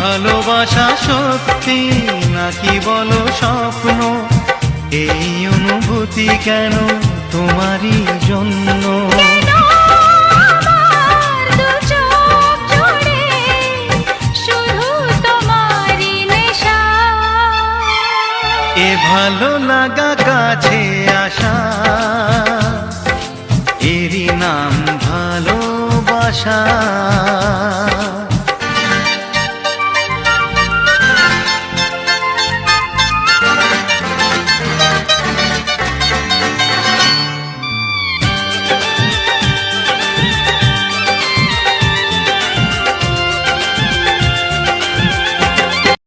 ভালোবাসা সত্যি নাকি বলো স্বপ্ন, এই অনুভূতি কেন তোমারই জন্য? এ ভালো লাগা কাছে আসা, এরই নাম ভালোবাসা।